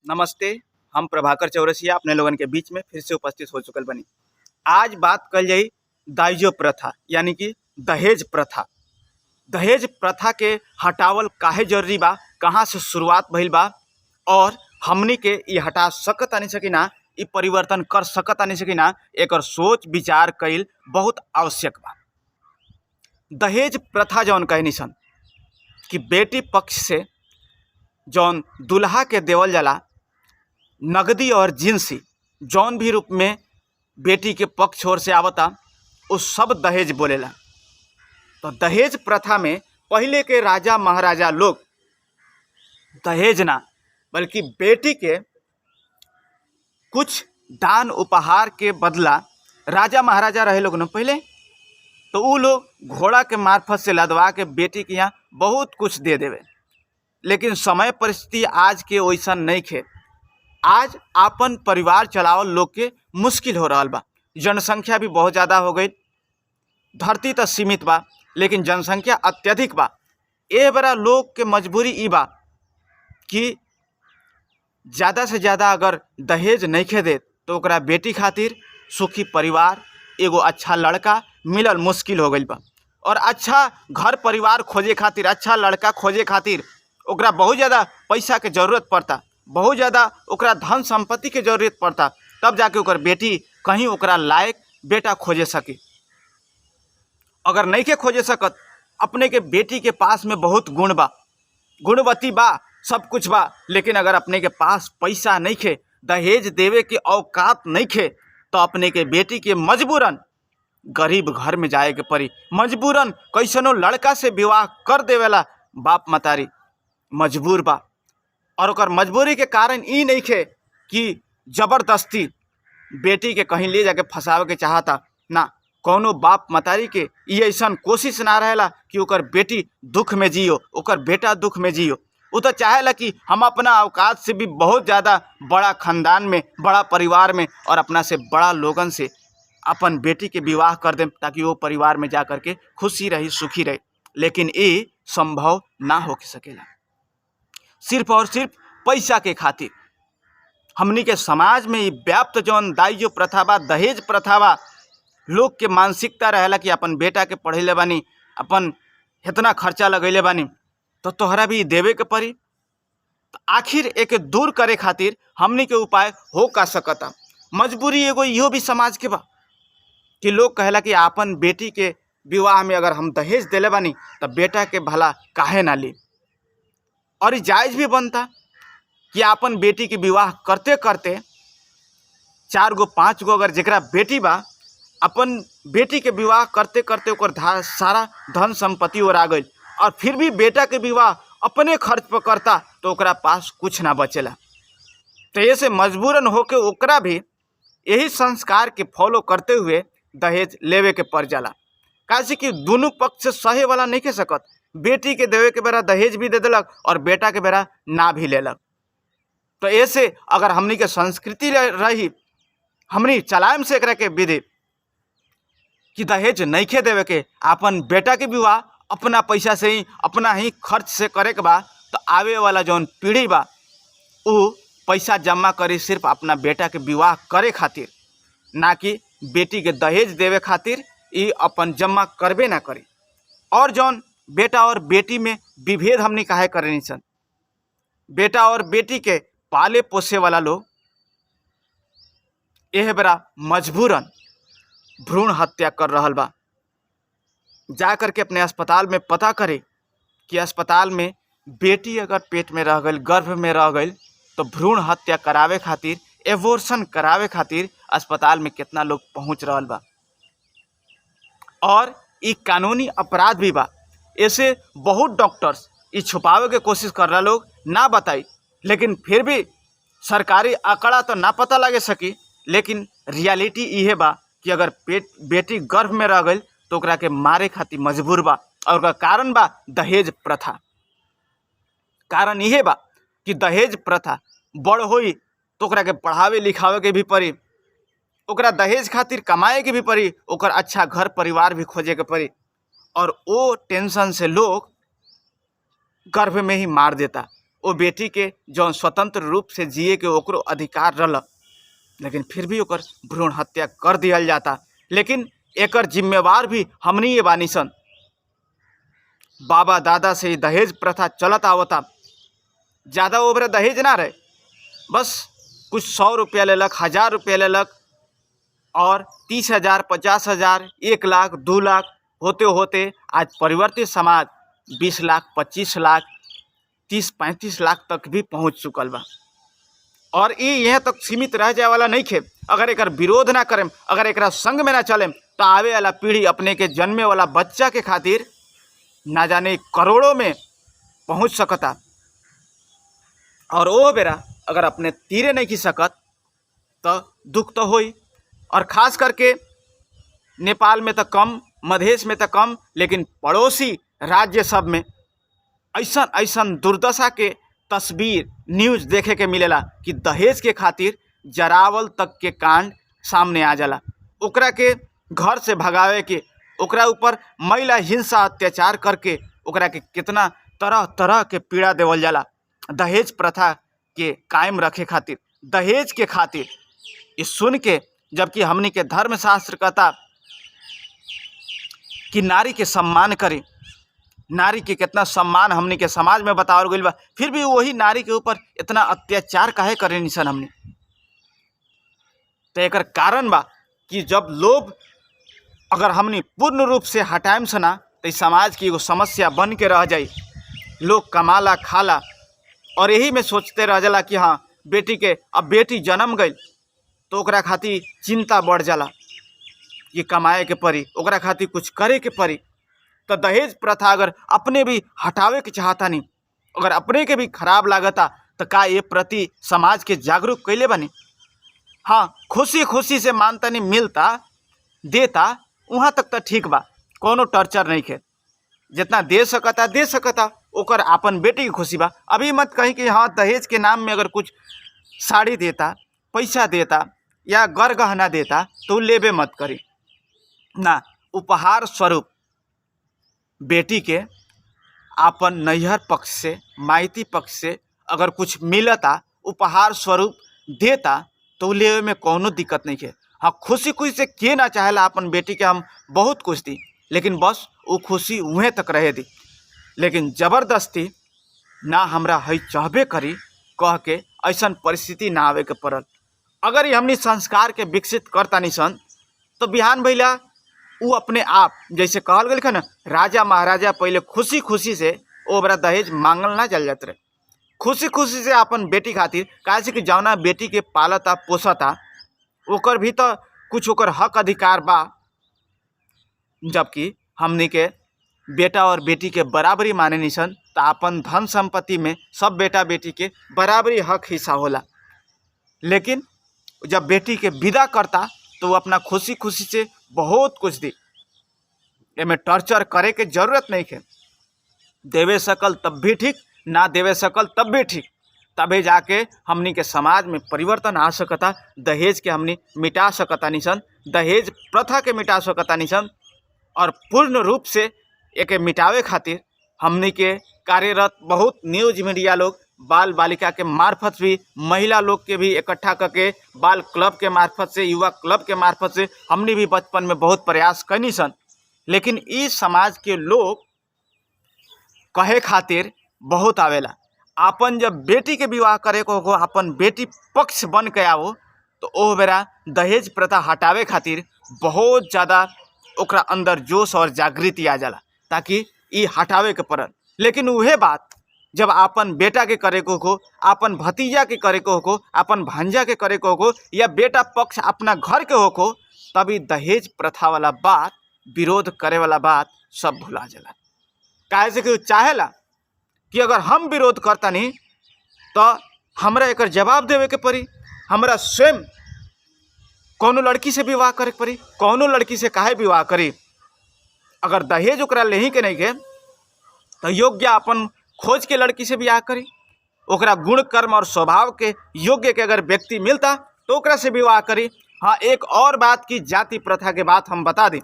नमस्ते। हम प्रभाकर चौरसिया अपने लोगन के बीच में फिर से उपस्थित हो चुकल बनी। आज बात कल जाई दाइजो प्रथा यानी कि दहेज प्रथा। दहेज प्रथा के हटावल काहे जरूरी बा, कहाँ से शुरुआत भइल बा और हमनी के ये हटा सकत नहीं सकिना, ये परिवर्तन कर सकत नहीं सकिना, एकर सोच विचार कईल बहुत आवश्यक बा। दहेज प्रथा जौन कहनी सन कि बेटी पक्ष से जौन दुल्हा के देवल जाला नगदी और जिनसी जौन भी रूप में बेटी के पक्ष ओर से आवता उस सब दहेज बोलेला। तो दहेज प्रथा में पहले के राजा महाराजा लोग दहेज ना बल्कि बेटी के कुछ दान उपहार के बदला, राजा महाराजा रहे लोग न पहले, तो वो लोग घोड़ा के मार्फत से लदवा के बेटी के यहाँ बहुत कुछ दे देवे। लेकिन समय परिस्थिति आज के वैसा नहीं खे। आज आपन परिवार चलावल लोग के मुश्किल हो रहा बा। जनसंख्या भी बहुत ज़्यादा हो गई, धरती तो सीमित बा लेकिन जनसंख्या अत्यधिक बा। ए बड़ा लोग के मजबूरी ई बा कि ज़्यादा से ज़्यादा अगर दहेज नहीं खे दे तो ओकरा बेटी खातिर सुखी परिवार, एगो अच्छा लड़का मिलल मुश्किल हो गई बा। और अच्छा घर परिवार खोजे खातिर, अच्छा लड़का खोजे खातिर ओकरा बहुत ज़्यादा पैसा के जरूरत पड़ता, बहुत ज़्यादा ओकरा धन संपत्ति के जरूरत पड़ता, तब जाके ओकर बेटी कहीं ओकरा लायक बेटा खोजे सके। अगर नहीं के खोजे सकत, अपने के बेटी के पास में बहुत गुण बा, गुणवती बा, सब कुछ बा, लेकिन अगर अपने के पास पैसा नहीं खे, दहेज देवे के औकात नहीं खे, तो अपने के बेटी के मजबूरन गरीब घर में जाए के पड़ी, मजबूरन कैसनो लड़का से विवाह कर देवेला बाप मतारी मजबूर बा। और ओकर मजबूरी के कारण ई नहीं खे कि जबरदस्ती बेटी के कहीं ले जाके फंसावे के चाहता ना। कौनो बाप मतारी के ये ऐसा कोशिश ना रहेला कि ओकर बेटी दुख में जियो, ओकर बेटा दुख में जियो। वो तो चाहेला कि हम अपना औकात से भी बहुत ज़्यादा बड़ा खानदान में, बड़ा परिवार में और अपना से बड़ा लोगन से अपन बेटी के विवाह कर दें ताकि वो परिवार में जा कर के खुशी रही, सुखी रहे। लेकिन ये संभव ना हो सकेला, सिर्फ और सिर्फ पैसा के खातिर। हमनी के समाज में ये व्याप्त जौन दाइजो प्रथा बा, दहेज प्रथा बा, लोग के मानसिकता रहेला कि अपन बेटा के पढ़ेले बानी, अपन इतना खर्चा लगैले बानी, तो तोहरा भी देवे के पड़ी। तो आखिर एक दूर करे खातिर हमनी के उपाय हो का सकता। मजबूरी एगो इहो भी समाज के बा कि लोग कहेला कि अपन बेटी के विवाह में अगर हम दहेज देले बानी तो बेटा के भला काहे ना ली। और ये जायज़ भी बनता कि अपन बेटी के विवाह करते करते 4 गो 5 गो अगर जरा बेटी बा, अपन बेटी के विवाह करते करते ओकर सारा धन संपत्ति ओर आ गई और फिर भी बेटा के विवाह अपने खर्च पर करता तो ओकरा पास कुछ ना बचेला। तो ऐसे मजबूरन होके ओकरा भी यही संस्कार के फॉलो करते हुए दहेज लेवे के पड़ जाला। काहे कि दोनों पक्ष से सहे वाला नहीं के सकत। बेटी के देवे के बेरा दहेज भी दे दिलक और बेटा के बेरा ना भी लेलक। तो ऐसे अगर हमनी के संस्कृति रही, हमनी चलाएम से एकरा के विधि कि दहेज नहीं खे देवे के, अपन बेटा के विवाह अपना पैसा से ही, अपना ही खर्च से करे के बा, तो आवे वाला जौन पीढ़ी बा वो पैसा जमा करी सिर्फ अपना बेटा के विवाह करे खातिर, ना कि बेटी के दहेज देवे खातिर ये अपन जमा करबे ना करी। और जौन बेटा और बेटी में विभेद हमने काहे करनी सन, बेटा और बेटी के पाले पोसे वाला लोग यह बेरा मजबूरन भ्रूण हत्या कर रहल बा। जा करके अपने अस्पताल में पता करे कि अस्पताल में बेटी अगर पेट में रह गई, गर्भ में रह गई, तो भ्रूण हत्या करावे खातिर, एबॉर्शन करावे खातिर अस्पताल में कितना लोग पहुंच रहल बा। और ये कानूनी अपराध भी बा। ऐसे बहुत डॉक्टर्स ये छुपावे के कोशिश कर रहा, लोग ना बताई, लेकिन फिर भी सरकारी आंकड़ा तो ना पता लगे सकी। लेकिन रियलिटी ये बा कि अगर बेटी गर्भ में रह गई तो ओकरा के मारे खातिर मजबूर बा। और ओकर कारण बा दहेज प्रथा। कारण यह बा कि दहेज प्रथा बड़ होई तो ओकरा के पढ़ावे लिखावे के भी पड़ी, ओकरा दहेज खातिर कमाए के भी पड़ी, ओकर अच्छा घर परिवार भी खोजे के पड़ी। और वो टेंशन से लोग गर्भ में ही मार देता, वो बेटी के जौन स्वतंत्र रूप से जिए के ओकरो अधिकार रहल, लेकिन फिर भी ओकर भ्रूण हत्या कर दिया जाता। लेकिन एकर जिम्मेवार भी हमनी ये बानी सन। बाबा दादा से ही दहेज प्रथा चलत आवता। ज़्यादा ओवरे दहेज ना रहे, बस कुछ 100 रुपया लेलक, 1000 रुपया लेलक, और 30,000, 50,000, 1 लाख, 2 लाख होते होते आज परिवर्तित समाज 20 लाख, 25 लाख, 30-35 लाख तक भी पहुंच चुकल बा। और ये यहाँ तक सीमित रह जाए वाला नहीं खे। अगर एक विरोध ना करें, अगर एक संग में ना चलें, तो आवे वाला पीढ़ी अपने के जन्मे वाला बच्चा के खातिर ना जाने करोड़ों में पहुंच सकता। और वो बेरा अगर अपने तीरे नहीं की सकत तो दुख तो होई। और ख़ास करके नेपाल में तो कम, मधेश में तो कम, लेकिन पड़ोसी राज्य सब में ऐसा ऐसा दुर्दशा के तस्वीर न्यूज़ देखे के मिलेला कि दहेज के खातिर जरावल तक के कांड सामने आ जाला। ओकरा के घर से भगावे के, ओकरा ऊपर महिला हिंसा अत्याचार करके ओकरा के कितना तरह तरह के पीड़ा देवल जाला दहेज प्रथा के कायम रखे खातिर, दहेज के खातिर। ये सुन के, जबकि हमनी के धर्मशास्त्र कहता कि नारी के सम्मान करें, नारी के कितना सम्मान हमनी के समाज में बतावल गइल बा, फिर भी वही नारी के ऊपर इतना अत्याचार काहे करे निसन हमनी। तो एकर कारण बा कि जब लोग अगर हमनी पूर्ण रूप से हटाएम से ना, तो समाज की एगो समस्या बन के रह जाई। लोग कमाला खाला और यही में सोचते रह जाला कि हाँ बेटी के, अब बेटी जन्म गई तो ओकरा खातिर चिंता बढ़ जाला कि कमाए के पड़ी, ओकरा खातिर कुछ करे के पड़ी। तो दहेज प्रथा अगर अपने भी हटावे के चाहता नहीं, अगर अपने के भी खराब लागता, तो का ये प्रति समाज के जागरूक कैले बनी। हाँ, खुशी खुशी से मानता नहीं, मिलता देता वहाँ तक तो ठीक बा, कोनो टर्चर नहीं है। जितना दे सकता ओकर अपन बेटी की खुशी बा। अभी मत कहीं कि हाँ दहेज के नाम में अगर कुछ साड़ी देता, पैसा देता या गर गहना देता तो लेबे मत करी ना। उपहार स्वरूप बेटी के अपन नैहर पक्ष से, माइती पक्ष से अगर कुछ मिलता, उपहार स्वरूप देता, तो लेवे में कोनो दिक्कत नहीं है। हाँ, खुशी खुशी से के ना चाहेला अपन बेटी के हम बहुत कुछ दी, लेकिन बस वो खुशी उहें तक रहे दी। लेकिन ज़बरदस्ती ना हमरा है चाहबे करी कह के ऐसा परिस्थिति ना आवे के पड़ल। अगर ये हमनी संस्कार के विकसित करता नहीं सन, तो बिहान भैया वो अपने आप, जैसे कहल गया ना, राजा महाराजा पहले खुशी खुशी से ओबरा दहेज मांगल ना चल जाते रहे, खुशी खुशी से अपन बेटी खातिर, काहे कि जौना बेटी के पालता पोसता ओकर भी तो कुछ ओकर हक अधिकार बा। जबकि हमनी के बेटा और बेटी के बराबरी माने निसन, तो अपन धन संपत्ति में सब बेटा बेटी के बराबरी हक हिस्सा होला। लेकिन जब बेटी के विदा करता तो वो अपना खुशी खुशी से बहुत कुछ दी। एमे टॉर्चर करे के जरूरत नहीं है। देवे सकल तब भी ठीक, ना देवे सकल तब भी ठीक, तबे जाके हमनी के समाज में परिवर्तन आ सकता। दहेज के हमनी मिटा सकता निसन, दहेज प्रथा के मिटा सकता निसन। और पूर्ण रूप से एक मिटावे खातिर हमनी के कार्यरत बहुत न्यूज मीडिया लोग, बाल बालिका के मार्फत भी, महिला लोग के भी इकट्ठा करके, बाल क्लब के मार्फत से, युवा क्लब के मार्फत से हमनी भी बचपन में बहुत प्रयास करनी सन। लेकिन इस समाज के लोग कहे खातिर बहुत आवेला। अपन जब बेटी के विवाह करे को हो, अपन बेटी पक्ष बन के आओ, तो ओ बेरा दहेज प्रथा हटावे खातिर बहुत ज़्यादा ओकरा अंदर जोश और जागृति आ जाला, ताकि ये हटावे के पड़ल। लेकिन वह बात जब अपन बेटा के करे को हो, अपन भतीजा के करे को हो, अपन भांजा के करे को हो, या बेटा पक्ष अपना घर के हो, तभी दहेज प्रथा वाला बात, विरोध करे वाला बात सब भुला जाला। काहे से कि चाहेला कि अगर हम विरोध करता नहीं तो हमरा एक जवाब देवे के पड़ी, हमरा स्वयं कोनो लड़की से विवाह करे के पड़ी। कोनो लड़की से काहे विवाह करी? अगर दहेज ओकरा लेही के नहीं के तो योग्य अपन खोज के लड़की से विवाह करी। ओकरा गुण कर्म और स्वभाव के योग्य के अगर व्यक्ति मिलता तो ओकरा से विवाह करी। हाँ, एक और बात की जाति प्रथा के बात हम बता दें